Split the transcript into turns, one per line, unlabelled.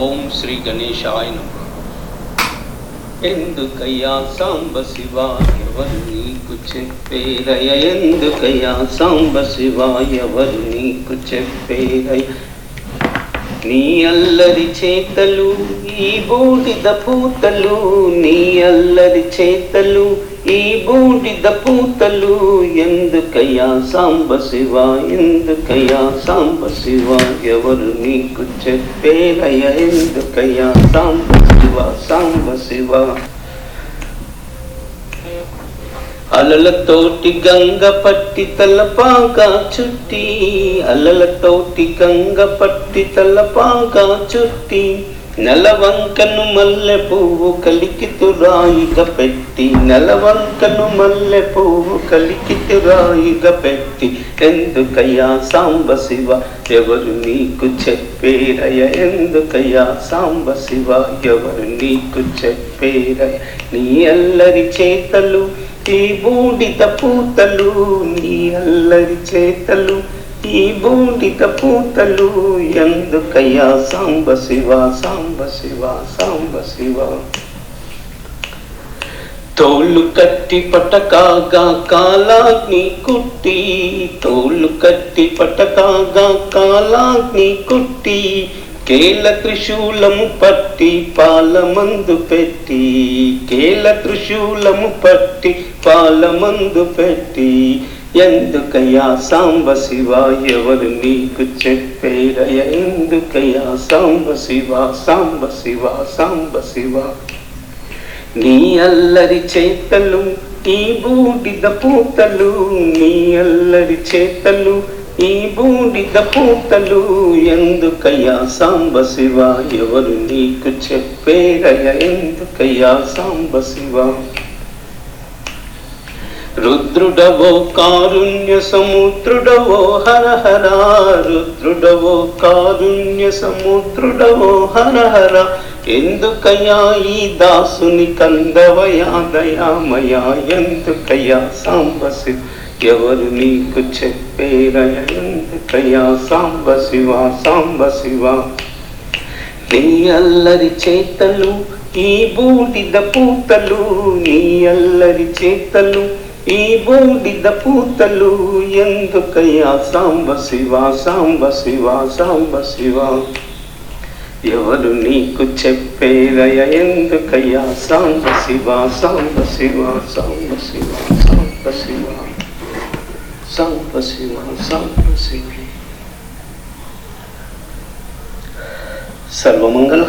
ఓం శ్రీ గణేశాయ నమః. ఎందుకయ్యా సాంబ శివ ఎవరు నీకు చెప్పేరయ, ఎందుకయ్యా సాంబ శివ ఎవరు నీకు చెప్పేరయ. నీ అల్లరి చేతలు ఈ బూడిద పూతలు, నీ అల్లరి చేతలు ఈ బూడిద పూతలు, ఎందుకయ్యా సాంబ శివ, ఎందుకయ్యా సాంబ శివ ఎవరు నీకు చెప్పేరయ, ఎందుకయ్యా సాంబ శివ సాంబ శివ. అలలతోటి గంగ పట్టి తలపాగా చుట్టి, అలలతోటి గంగ పట్టి తలపాగా చుట్టి, నెలవంకను మల్లె పువ్వు కలికితురాయిగా పెట్టి, నెలవంకను మల్లె పువ్వు కలికితురాయిగా పెట్టి, ఎందుకయ్యా సాంబ శివ ఎవరు నీకు చెప్పేరయ, ఎందుకయ్యా సాంబ శివ ఎవరు నీకు చెప్పేరయ. నీ అల్లరి చేతలు ఈ బూడిద పూతలు, నీ అల్లరి చేతలు ఈ బూడిద పూతలు, ఎందుకయ్యా సాంబ శివ సాంబ శివ సాంబ శివ. తోళ్ళు కట్టి పటకాగా కాలాగ్ని కుట్టి, తోళ్ళు కట్టి పటకాగా కాలాగ్ని కుట్టి, కేల త్రిశూలము పట్టి పాలమందు పెట్టి, కేల త్రిశూలము పట్టి పాలమందు పెట్టి, ఎందుకయ్యా సాంబ శివ ఎవరు నీకు చెప్పేరయ, ఎందుకయ్యా సాంబ శివ సాంబ శివ సాంబ శివ. నీ అల్లరి చేతలు ఈ బూడిద పూతలు, నీ అల్లరి చేతలు ఈ బూడిద పూతలు, ఎందుకయ్యా సాంబ శివ ఎవరు నీకు చెప్పేరయ, ఎందుకయ్యా సాంబ శివ. రుద్రుడవో కారుణ్య సముద్రుడవో హర హర, రుద్రుడవో కారుణ్య సముద్రుడవో హర హర, ఎందుకయ్యా ఈ దాసుని కందవయా దయామయా, ఎందుకయ్యా సాంబ శివ ఎవరు నీకు చెప్పేరయ, ఎందుకయ్యా సాంబ శివ సాంబ శివ. నీ అల్లరి చేతలు ఈ బూడిద పూతలు, నీ అల్లరి చేతలు ఈ బూడిద పూతలు, ఎందుకయ్యా సాంబ శివ సాంబ శివ సాంబ శివ ఎవరు నీకు చెప్పేరయ, ఎందుకయ్యా సాంబ శివ సాంబ శివ సాంబ శివ సాంబ శివ సాంబ శివ సాంబ శివ. సర్వమంగళ